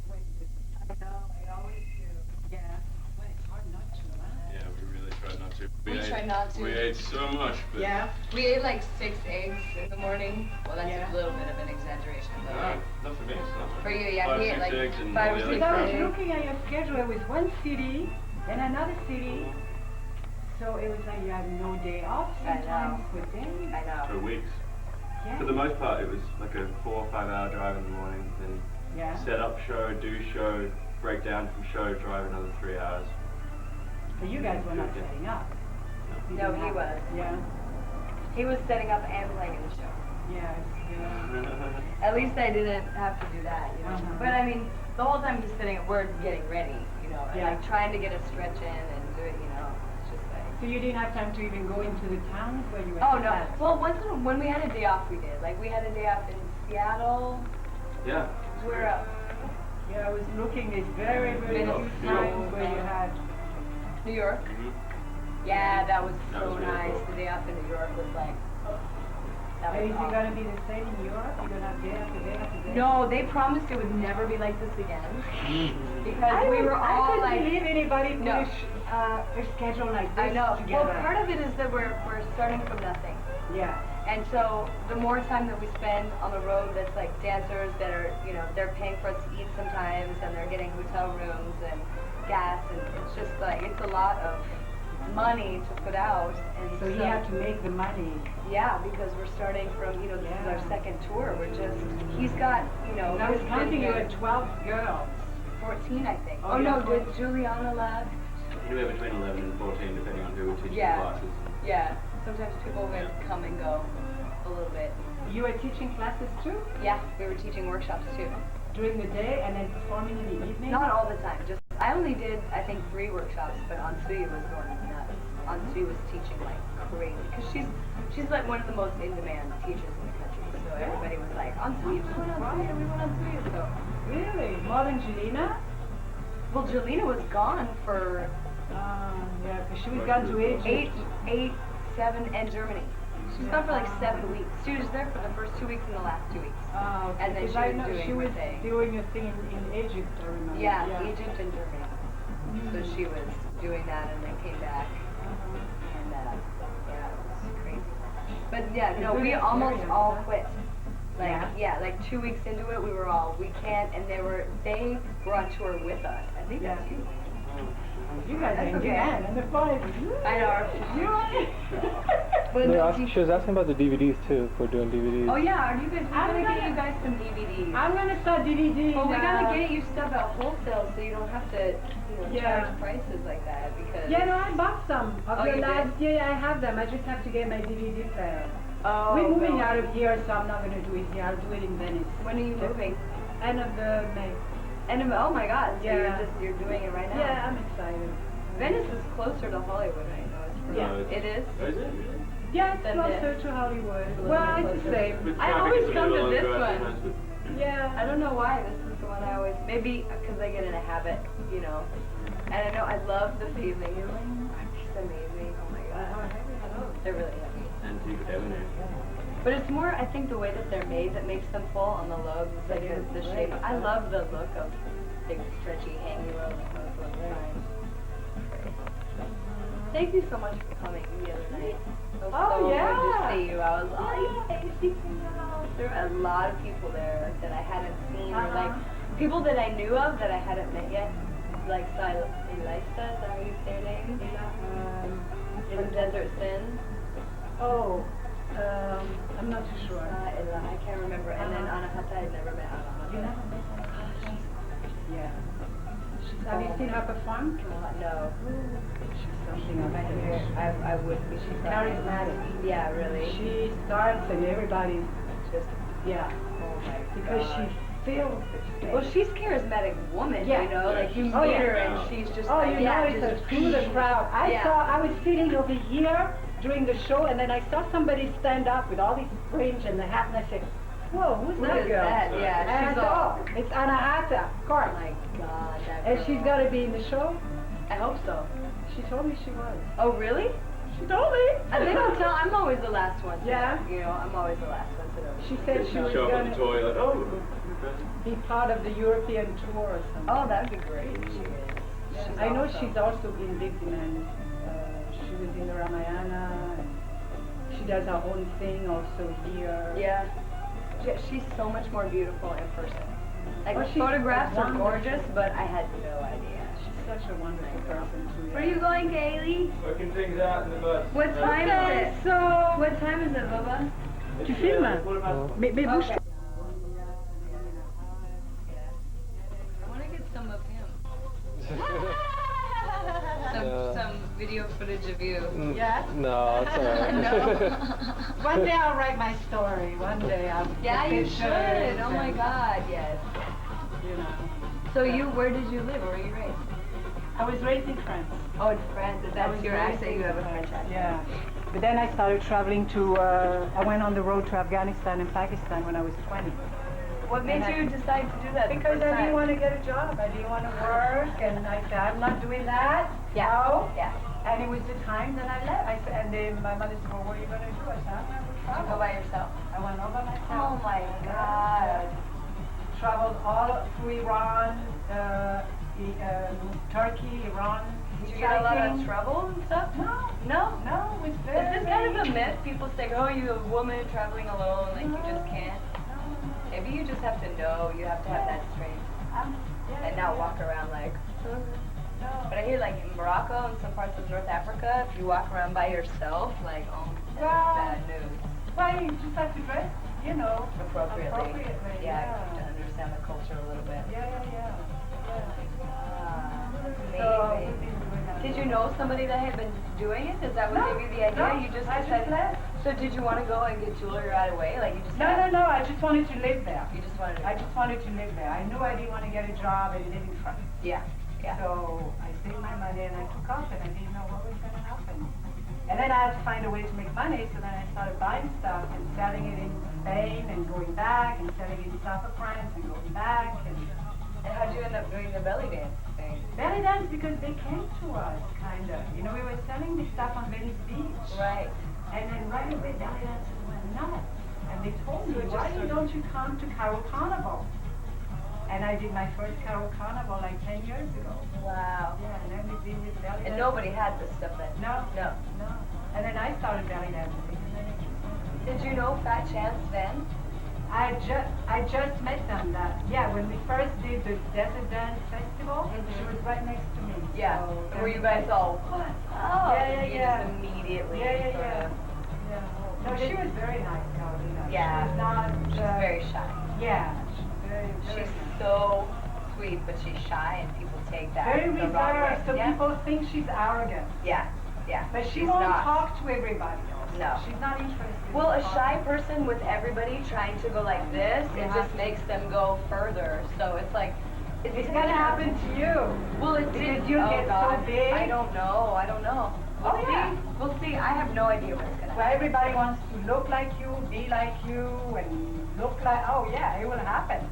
when I know, I always do. Yeah. But it's hard not to, huh? Yeah, we really tried not to. We tried not to. We ate so much, but... Yeah. We ate like 6 eggs in the morning. Well, that's a little bit of an exaggeration, but like... Not for me, it's not. For you, yeah, we ate like 5 or 6 Because I was eggs. looking at your schedule, it was one city, then another city. So it was like you had no day off sometimes for days. I know. For weeks. Yeah. For the most part, it was like a 4 or 5 hour drive in the morning, then set up show, do show, break down from show, drive another 3 hours. But you guys were not setting up. No, he was. Yeah. He was setting up and playing in the show. Yes. Yeah. At least I didn't have to do that, you know. But I mean, the whole time he's sitting, we're getting ready, you know, and like trying to get a stretch in and do it, you know. It's just like. So you didn't have time to even go into the towns where you were? Oh no. Well, when we had a day off, we did. Like we had a day off in Seattle. Yeah. Where else? Yeah, I was looking at very, very few times where you had. New York. Yeah, that was so nice. The day off in New York was like. That was Is it going to be the same in New York? You're going to have day after day after day? No, they promised it would never be like this again. Because we were all like. I couldn't believe anybody push a schedule like this. I know. Together. Well, part of it is that we're starting from nothing. Yeah. And so the more time that we spend on the road, that's like dancers that are, you know, they're paying for us to eat sometimes, and they're getting hotel rooms and gas, and it's just like it's a lot of money to put out. And so you have to make the money. Yeah, because we're starting from, you know, this is our second tour. We're just, he's got, you know. I was counting you at 12 girls. 14, I think. Oh no, did Juliana left? Anywhere between 11 and 14, depending on who we're teaching classes. Yeah. Sometimes people would come and go a little bit. You were teaching classes too? Yeah, we were teaching workshops too. During the day and then performing in the evening? Not all the time. Just I only did, I think, 3 workshops, but Ansui was going nuts. Ansui was teaching like crazy because she's like one of the most in-demand teachers in the country. So everybody was like, Ansui, we want Ansui, we want Ansui. So really, more than Jelena? Well, Jelena was gone for yeah, because she was gone to Egypt. 8, 7, and Germany. She was gone for like 7 weeks. She was there for the first 2 weeks and the last 2 weeks. Oh, okay. And then she was doing a thing in Egypt, I remember. Yeah, Egypt and Germany. So she was doing that and then came back. And yeah, it was crazy. But yeah, no, we almost all quit. Like, like 2 weeks into it, we were all, we can't, and they were on tour with us. I think that's you. You guys are okay. And the fun is I know. She was asking about the DVDs too, if we're doing DVDs. Oh yeah, are you guys, we're gonna get you guys some DVDs. I'm gonna start DVDs. Well, we gotta get you stuff at wholesale so you don't have to, you know, charge prices like that because... Yeah, no, I bought some of the last year. Yeah, I have them. I just have to get my DVD player. Oh, we're moving out of here, so I'm not gonna do it here. I'll do it in Venice. When are you moving? End of the May. Oh my God! So you're doing it right now. Yeah, I'm excited. Venice is closer to Hollywood, I know. It is. Is it? Yeah, it's closer to Hollywood. Well, it's the same. I always come to this one. Yeah. I don't know why. This is the one I always. Maybe because I get in a habit, you know. And I know I love the feeling. It's amazing. Oh my God. They're really heavy. Antique Avenue. But it's more, I think, the way that they're made that makes them full on the lugs, like the shape. I love the look of big, stretchy, hangy lugs. Those look fine. Thank you so much for coming the other night. It was so good to see you. I was like, there were a lot of people there that I hadn't seen, or like people that I knew of that I hadn't met yet. Like Elisa, is that how you say her name? From Desert Sin. Oh. I'm not too sure. I can't remember. And then Anahata, I'd never met Anahata. You never met her? Yeah. Have you seen her perform? No. She's something else. I would be. She's charismatic. Yeah, really. She starts and everybody's just, oh my God. Because she feels the same. Well, she's a charismatic woman, you know, like you meet her and she's just like, you know, it's through the crowd. I was sitting over here during the show, and then I saw somebody stand up with all these fringe and the hat, and I said, whoa, who's that girl? That? Yeah, she's all... It's Anahata, of course. Oh my God, that And girl. she's got to be in the show? I hope so. She told me she was. Oh, really? She told me. And they don't tell, I'm always the last one to know. You know, I'm always the last one to know. She said she was show up going on the toy, like, oh. be part of the European tour or something. Oh, that'd be great. She is. I know she's also in big demand. She was in the Ramayana, and she does her own thing also here. Yeah. She's so much more beautiful in person. Like, Oh, the she's photographs are wonderful. gorgeous, but I had no idea. She's such a wonderful person too. Where are you going, Kaylee? Working things out in the bus. What time is it? So, What time is it, Bubba? tu filmes? Mais bouge. Okay. I want to get some of him. Some video footage of you. Yeah? No, it's alright. One day I'll write my story. One day I'll. Yeah, you pictures should. Oh my and, God, yes. You know. So where did you live? Where were you raised? I was raised in France. Oh, in France. Is I that was your raised accent? in You have a France, French accent. Yeah. But then I started traveling to, I went on the road to Afghanistan and Pakistan when I was 20. What made And you decide to do that? Because I didn't want to get a job. I didn't want to work. And I said, I'm not doing that. Yeah. No. Yeah. And it was the time that I left. I said, and then my mother said, well, what are you going to do? I said, I'm going to Did you travel. go by yourself? I went all by myself. Oh my God. Traveled all through Iran, Turkey, Iran. Did you get a lot of trouble and stuff? No. No? No, it was very... Is this kind of a myth? People say, oh, you're a woman traveling alone, like you just can't. Maybe you just have to know, you have to have that strength. And not walk around like... But I hear like in Morocco and some parts of North Africa, if you walk around by yourself, like, oh, that's bad news. Well, you just have to dress, you know, Appropriately. Yeah, you have to understand the culture a little bit. Yeah. Amazing. Did you know somebody that had been doing it? Is that what gave you the idea? No, You just I just decided. left. So did you want to go and get jewelry right away? Like you just No, I just wanted to live there. You just wanted to. I just wanted to live there. I knew I didn't want to get a job and live in France. Yeah. So I saved my money and I took off and I didn't know what was going to happen. And then I had to find a way to make money, so then I started buying stuff and selling it in Spain and going back and selling it in south of France and going back. And how'd you end up doing the belly dance thing? belly dance because they came to us, kind of. You know, we were selling this stuff on Venice Beach. Right. And then right away belly dancers went nuts. And they told me, why don't you come to Carol Carnival? And I did my first Carol Carnival like 10 years ago. Wow. Yeah, and then we did this belly dance. And nobody had this stuff then? No. No. And then I started belly dancing. Did you know Fat Chance then? I just met them when we first did the Desert Dance Festival, she was right next to me. Yeah. So, Were you guys all, what? Oh. Yeah. You just immediately. Yeah. No, she was very nice, Carolina. Yeah. She was not... She's very shy. Yeah, she's very She's nice. so sweet, but she's shy, and people take that Very the wrong way. reserved, so people think she's arrogant. Yeah. But she She's won't not. talk to everybody else. No. She's not interested. Well, a in shy talking. person with everybody trying to go like this, it just makes them go further. So it's like, It's gonna happen to you. Well, it Because did. you Oh get so God, big. I don't know. We'll Oh, see. yeah. We'll see. I have no idea what's gonna Where happen. everybody wants to look like you, be like you, and look like, oh yeah, it will happen.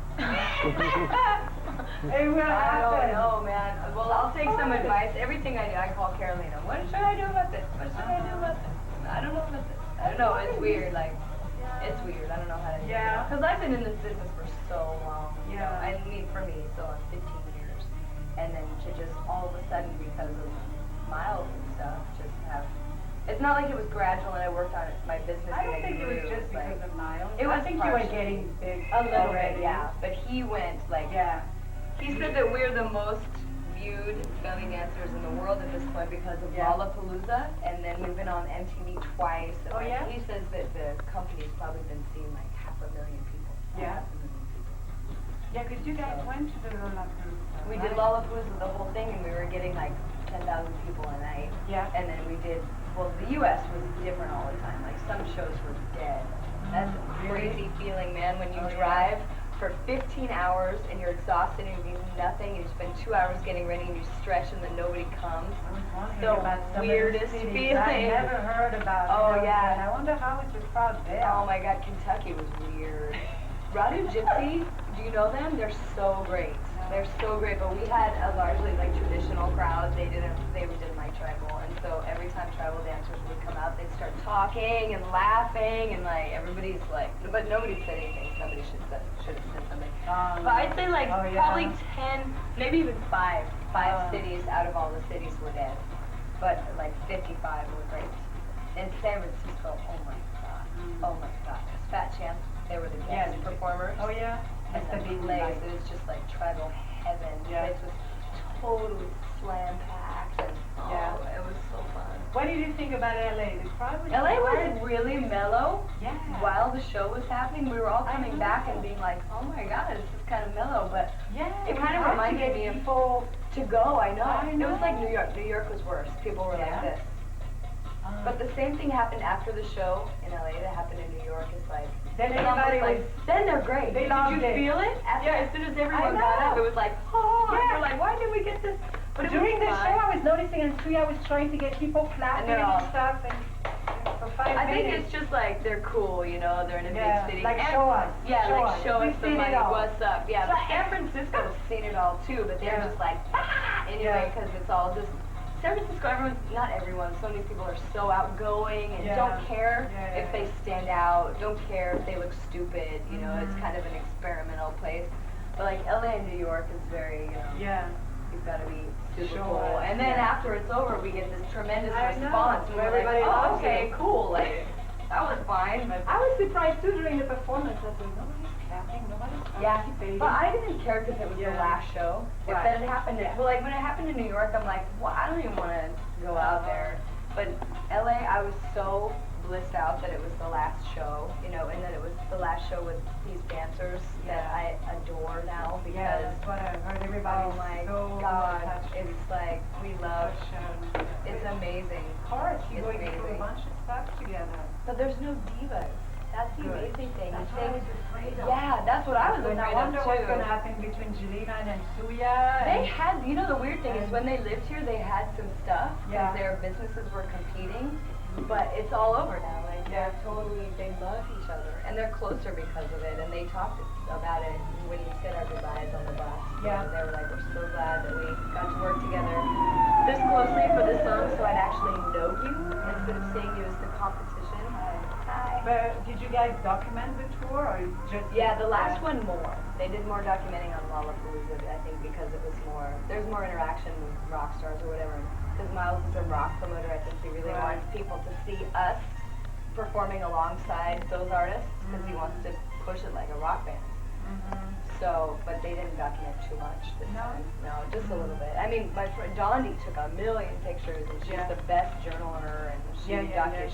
It will I happen. don't know, man. Well, I'll take some advice. Everything I do, I call Carolina. What should I do about this? What should I do about this? I don't know about this. I don't know. It's weird. Like, it's weird. I don't know how to do it. Yeah. Because I've been in this business for so long. You know? Yeah. I mean, for me, so 15 years. And then to just all of a sudden, because of miles and stuff, just have... It's not like it was gradual and I worked on my business I and don't think it was just like, because of Miles. It was I think you were partially. getting big a little already. bit, yeah. But he went like... Yeah. He said that we're the most viewed belly dancers in the world at this point because of Yeah. Lollapalooza, and then we've been on MTV twice. And Oh, like, yeah? He says that the company's probably been seeing like 500,000 people. Yeah. 500,000 people. Yeah, because you guys went to the Lollapalooza. We did Lollapalooza, the whole thing, and we were getting like 10,000 people a night. Yeah. And then we did, well, the U.S. was different all the time. Like some shows were dead. That's a crazy feeling, man, when you drive for 15 hours and you're exhausted and you do nothing and you spend 2 hours getting ready and you stretch and then nobody comes. The weirdest feeling. I never heard about Oh, it. yeah. And I wonder how it was crowd there. Oh my God, Kentucky was weird. Radu Gypsy, do you know them? They're so great. They're so great, but we had a largely like traditional crowd. They didn't like tribal, and so every time tribal dancers would come out, they'd start talking and laughing, and like everybody's like, but nobody said anything. Somebody should have said something. But I'd say like probably 10, maybe even five cities out of all the cities were dead, but like 55 were great. In San Francisco, oh my god, Fat Champ, they were the guest performers. Oh yeah. And the place, it was just like tribal heaven. The place was totally slam packed, and it was so fun. What did you think about LA? The crowd was LA was really mellow. Yeah. While the show was happening, we were all coming back and being like, oh my god, this is kind of mellow, but it kind of reminded me of people to go. I know. It was like New York. New York was worse. People were like this. But the same thing happened after the show in LA that happened in New York. It's like, then everybody was, then they're great. Did you feel it? As soon as everyone got up, it was like, oh, and you're like, why did we get this? But during the show, I was noticing, and I was trying to get people clapping and stuff, and for 5 minutes. I think it's just like, they're cool, you know, they're in a big city. Like show us. Yeah, like show us the money, what's up. Yeah, but So San Francisco's seen it all too, but they're just like, anyway, because it's all just, San Francisco, not everyone, so many people are so outgoing and don't care if they stand out, don't care if they look stupid, you know, it's kind of an experimental place. But like LA and New York is very, you know, you've got to be super cool. And then after it's over, we get this tremendous response. And everybody like, loves okay, cool, like, that was fine. But I was surprised too during the performance. I said, nobody's clapping, nobody's participating. But I didn't care because it was the last show. If that had happened, well, like when it happened in New York, I'm like, well, I don't even want to go out there. But LA, I was so blissed out that it was the last show, you know, and that it was the last show with these dancers that I adore now because what I heard everybody. Oh my God, it's like we love. It's amazing. Of course, you're going through a bunch of stuff together. But there's no divas. That's the amazing thing. That's what I was afraid of. Yeah, that's what I was afraid of too. I wonder what's going to happen between Jelena and Suya. They had, you know, the weird thing is when they lived here, they had some stuff because their businesses were competing. But it's all over now. Like they're totally, they love each other, and they're closer because of it. And they talked about it when we said our goodbyes on the bus. Yeah. They were like, we're so glad that we got to work together this closely for this song, so I'd actually know you instead of seeing you as the competition. Hi. But did you guys document the tour or just? Yeah, the last one more. They did more documenting on Lollapalooza, I think, because it was more. There's more interaction with rock stars or whatever. Because Miles is a rock promoter, I think he really wants people to see us performing alongside those artists because he wants to push it like a rock band. So, but they didn't document too much this time. No, just a little bit. I mean, my friend Dondi took a million pictures, and she's the best journaler, and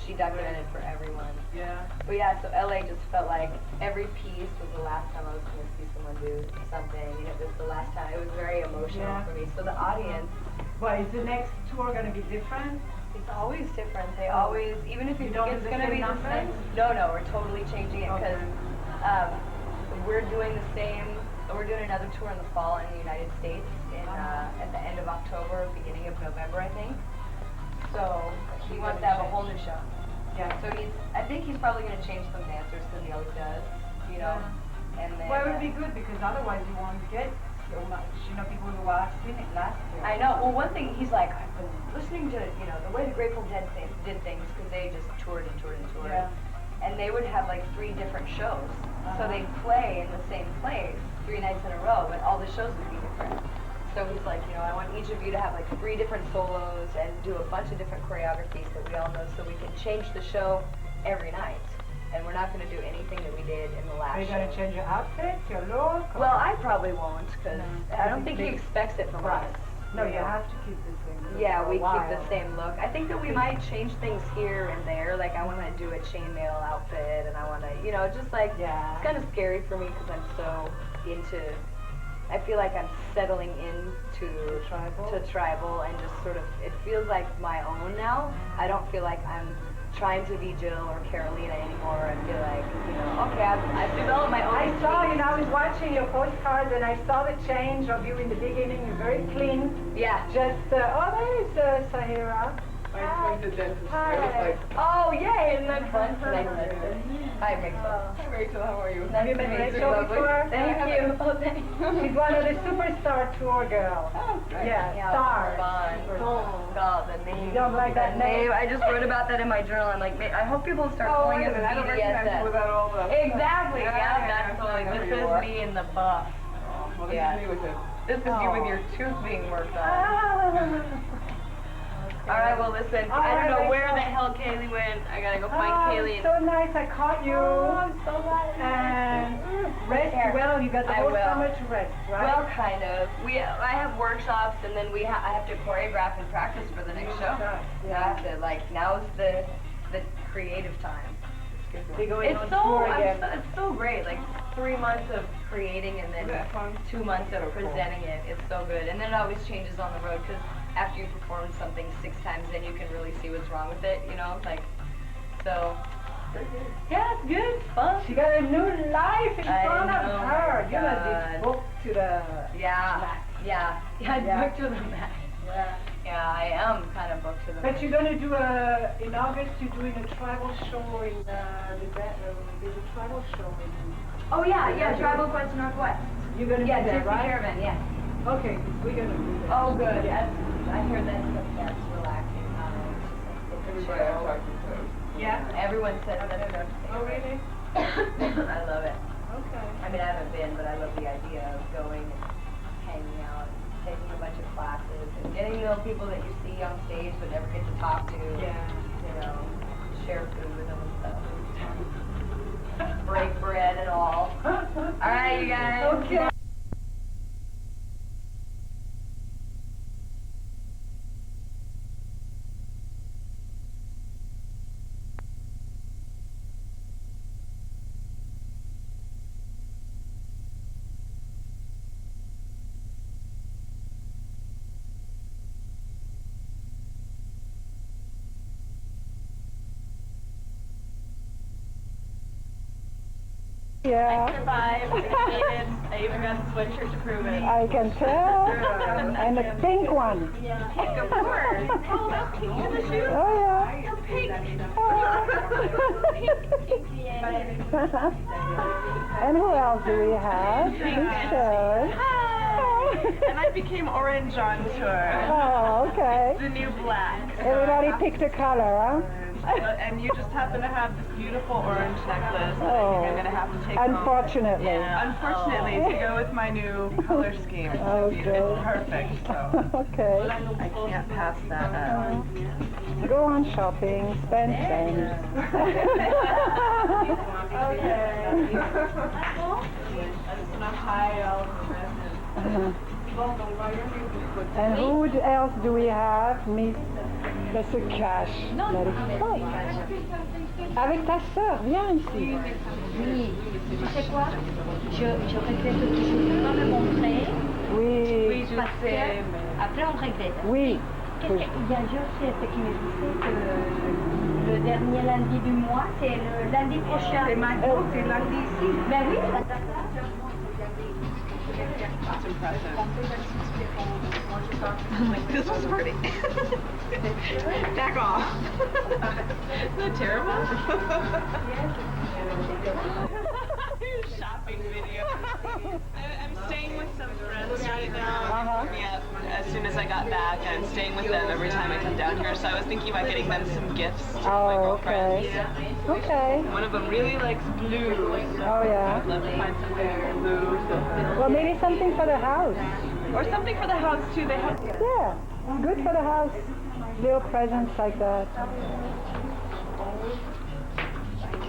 she documented for everyone. Yeah. But yeah, so LA just felt like every piece was the last time I was going to see someone do something, and it was the last time. It was very emotional for me. So the audience. Well, is the next tour going to be different? It's always different. They always, even if you think it's going to be the same. No, we're totally changing it because we're doing the same. We're doing another tour in the fall in the United States at the end of October, beginning of November, I think. So he wants to have a whole new show. Yeah. So I think he's probably going to change some dancers because he always does, you know. And then, well, it would be good because otherwise you won't get so much, you know, people who are seen it last year. I know. Well, one thing, he's like, I've been listening to, you know, the way the Grateful Dead did things because they just toured and toured and toured. Yeah. And they would have like 3 different shows. So they'd play in the same place 3 nights in a row, but all the shows would be different. So he's like, you know, I want each of you to have like 3 different solos and do a bunch of different choreographies that we all know so we can change the show every night. And we're not going to do anything that we did in the last show. Are you going to change your outfit, your look? Well, I probably won't, because I don't think he expects it from us. No, you have to keep the same look. Yeah, we keep the same look. I think that we might change things here and there. Like, I want to do a chainmail outfit, and I want to, you know, just like, it's kind of scary for me because I'm so into, I feel like I'm settling into tribal and just sort of, it feels like my own now. I don't feel like I'm trying to be Jill or Carolina anymore. I feel like, you know, okay, I've developed my own. I saw, you know, I was watching your postcards and I saw the change of you in the beginning. You're very clean. Yeah. Just, oh, there is Sahira. My the dentist. I was like, oh, yay, isn't that fun? Nice to meet you. Hi, Rachel. hi Rachel, how are you? Have you met Rachel before? Thank you. Oh, thank you. She's one of the superstar tour girls. Oh, great. Yeah, stars. Oh, God, the name. You don't like that name? I just wrote about that in my journal. I'm like, I hope people start calling us I don't recognize you BDSS. without all the... Exactly, yeah, that's totally. This is me in the buff. Well, this Yeah. is me with it. This is you with your tooth being worked on. All right, well, listen, I don't know where the hell Kaylee went. I gotta go find Kaylee. So nice, I caught you. Oh, I'm so glad. And rest well, you got the whole summer to rest, right? Well, kind of. I have workshops, and then I have to choreograph and practice for the next show. Yeah. I have to, now's the creative time. It's so great. 3 months of creating and then 2 months of presenting it. It's so good. And then it always changes on the road because after you perform something 6 times, then you can really see what's wrong with it, so. Yeah, it's good. It's fun. She got a new life in front of her. You God. must be booked to the max. Yeah, booked to the max. Yeah, I am kind of booked to the max. But you're going to do in August, you're doing a travel show in there's a travel show in... Oh, yeah, Travel Quest Northwest. You're going to do that, right? Caravan, yeah. Okay, we're going to do that. Oh, good. I heard that's relaxing. It's Everybody I'm talking to. Yeah? Everyone says that. Oh, really? I love it. Okay. I mean, I haven't been, but I love the idea of going and hanging out, taking a bunch of classes, and getting to know people that you see on stage but never get to talk to. Yeah. Share food with them and stuff. Break bread and all. All right, you guys. Okay. Yeah. I survived, I made it, I even got the sweatshirt to prove it. I can tell. And a pink one. Yeah. Pink, of course. Oh, that's pink in the shoes? Oh, yeah. You're pink. And who else do we have? Sharon. Hi. And I became orange on tour. Oh, okay. The new black. Everybody picked a color, huh? And you just happen to have this beautiful orange necklace that Oh. you're going to have to take home. Unfortunately. Unfortunately, to go with my new color scheme. Okay. It's perfect, so Okay. I can't pass that up. Go on shopping, spend cents. That's enough high all And who else do we have? Miss Monsieur Cash. Avec ta sœur, viens ici. Oui. Tu sais quoi? Je regrette toujours de pas me montrer. Oui. Parce que après on regrette. Oui. Il y a Georgette qui me disait que le dernier lundi du mois, c'est le lundi prochain. C'est maintenant, c'est lundi ici. Ben oui. That's impressive. I'm like, this was pretty. Back off. Isn't that terrible? Shopping video. I'm staying with some friends right now. Yeah, as soon as I got back, I'm staying with them every time I come down here. So I was thinking about getting them some gifts to my girlfriends. Okay. One of them really likes blue. So Oh, yeah. I'd love to find something blue. Well, maybe something for the house. Or something for the house too. They have. Yeah, good for the house. Little presents like that.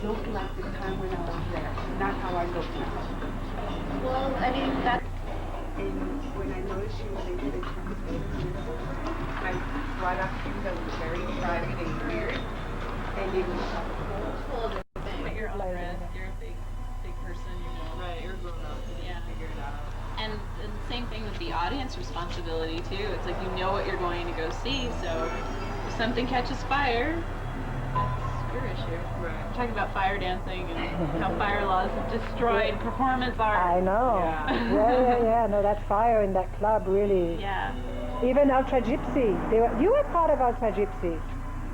Look like the time when I was there, not how I look now. Well, I mean, that's... And when I noticed you when they did a transfer, I brought up things that was very private and weird, and it was But you're on rest. You're a big person. You know. Right. You're grown up. Yeah. Figure it out. And the same thing with the audience responsibility too. It's like you know what you're going to go see, so if something catches fire, that's your issue. Right. I'm talking about fire dancing and how fire laws have destroyed performance art. I know. Yeah. No, that fire in that club really. Yeah. Even Ultra Gypsy. You were part of Ultra Gypsy.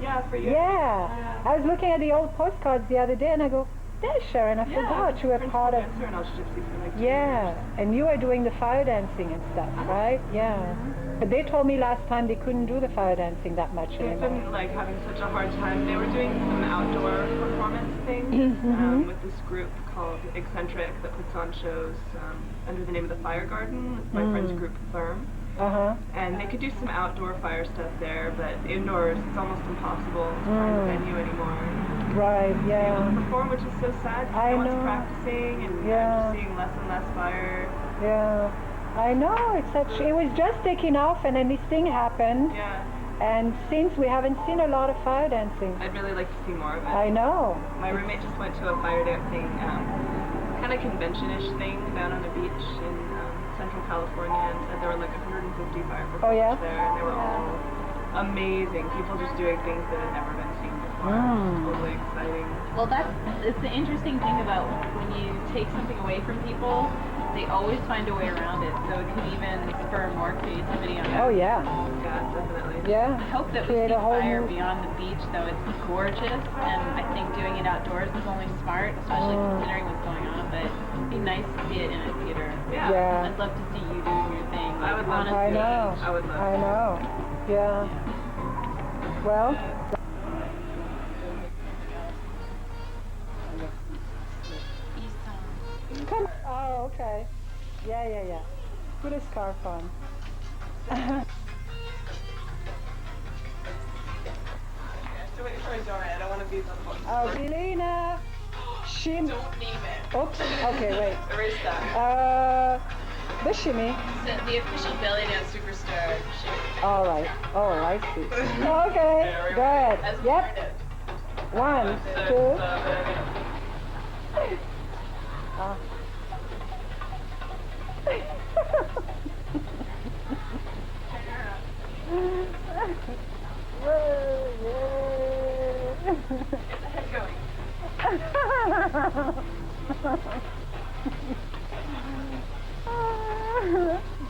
Yeah, for you. Yeah. I was looking at the old postcards the other day and I go, there's Sharon, I forgot you were part of... Dancer and I'll gypsy for like 2 Yeah, years. and you were doing the fire dancing and stuff, right? Yeah. But they told me last time they couldn't do the fire dancing that much They've anymore. been like having such a hard time. They were doing some outdoor performance things with this group called Eccentric that puts on shows under the name of the Fire Garden. It's my friend's group, Firm. And they could do some outdoor fire stuff there, but indoors it's almost impossible to find a venue anymore. Right, yeah. To be able to perform, which is so sad. I No one's know. practicing, and I'm just seeing less and less fire. Yeah. I know, it's such, it was just taking off and then this thing happened. Yeah. And since we haven't seen a lot of fire dancing. I'd really like to see more of it. I know. My roommate just went to a fire dancing kind of convention-ish thing down on the beach in Central California and said there were like 150 fire performers there, and they were all amazing. People just doing things that had never been seen before. Totally exciting. Well, it's the interesting thing about when you take something away from people, they always find a way around it. So it can even spur more creativity on it. Oh yeah. Yeah, definitely. Yeah. I hope that we see fire beyond the beach, though. It's gorgeous, and I think doing it outdoors is only smart, especially considering what's going on. But it'd be nice to see it in a theater. Yeah. I'd love to see you doing your thing. I would love to. I know. I would love to. I know. Yeah. Well. Come. Oh, okay. Yeah. Put a scarf on. Still waiting for a door. I don't want to be the one. Oh, Elena. Shimmy. Don't name it. Oops. Okay, wait. Erase that. The shimmy. The official belly dance superstar. All right. Oh, I see. Okay. Good. As we Yep. learned it. 1, 2.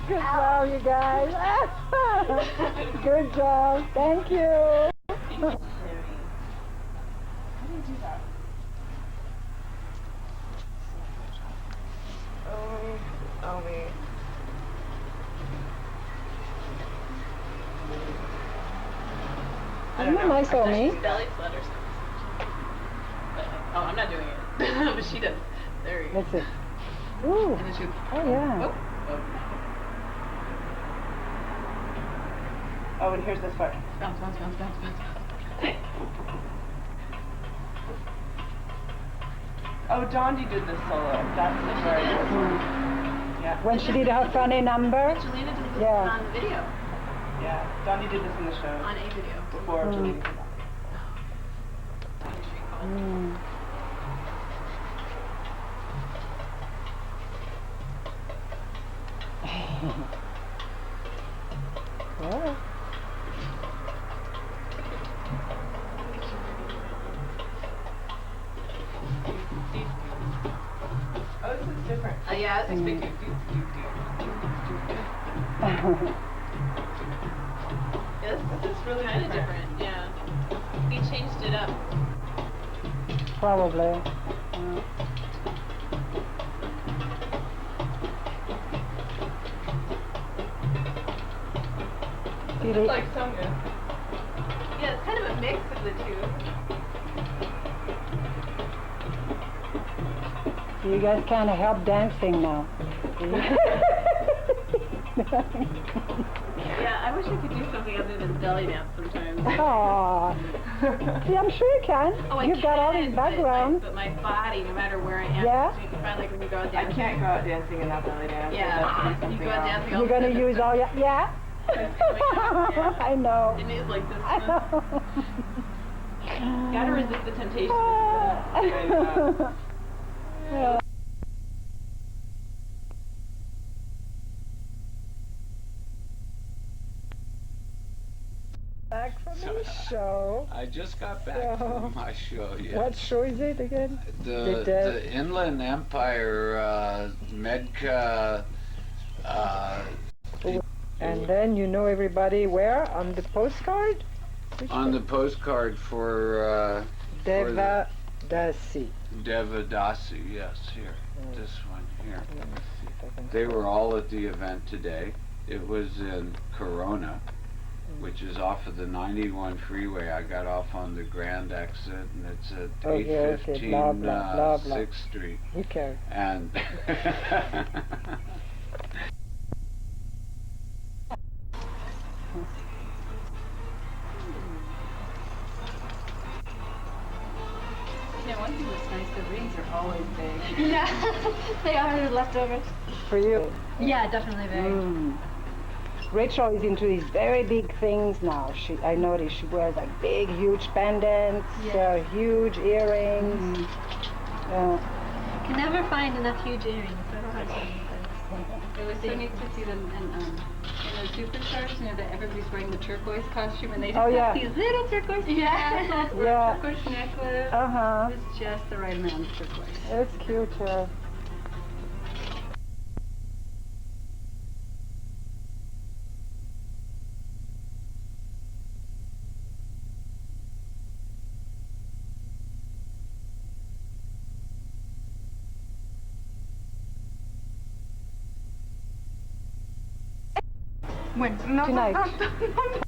Good job, you guys. Good job. Thank you. How do you do that? Oh me. Isn't that nice on me? Belly flutter or something. Oh, I'm not doing it. But she does. There you go. That's it. Ooh. And then she, Oh, yeah. Oh, and here's this part. bounce. Oh, Dondi did this solo. That's the very first one. Yeah. When she did her funny number. Jelena did this on the video. Yeah. Dondi did this in the show. On a video. Before Jelena did that. Yeah. Oh, this is different. Yeah, it's big. Yes, this is really kind of different. Yeah. He changed it up. Probably. It's like Songa. Yeah, it's kind of a mix of the two. So you guys kind of help dancing now. Yeah, I wish I could do something other than belly dance sometimes. Aww. Yeah, I'm sure you can. Oh, You've got all this background. But my body, no matter where I am, Yeah? you can find like when you go out I dancing. can't go out dancing and not belly dance. Yeah, you go out dancing all You're going to use all your... Yeah? Yeah. I know. It is like this. I know. Gotta resist the temptation. Yeah. Back from the show. I just got back from my show. Yes. What show is it again? The Inland Empire Medca. And then you know everybody where on the postcard? On the postcard for Devadasi. Devadasi, yes, here. This one here. They were all at the event today. It was in Corona, which is off of the 91 freeway. I got off on the Grand exit, and it's at 815 6th Street. Okay. And One thing that's nice, the rings are always big. Yeah, they are leftovers. For you? Yeah, definitely very. Rachel is into these very big things now. I noticed she wears like big, huge pendants, huge earrings. Can never find enough huge earrings. I don't have some. It was so neat to see them in those superstars, that everybody's wearing the turquoise costume, and they just have these little turquoise tassels or a turquoise necklace. It's just the right amount of turquoise. It's cute, yeah. When? No, Tonight. no.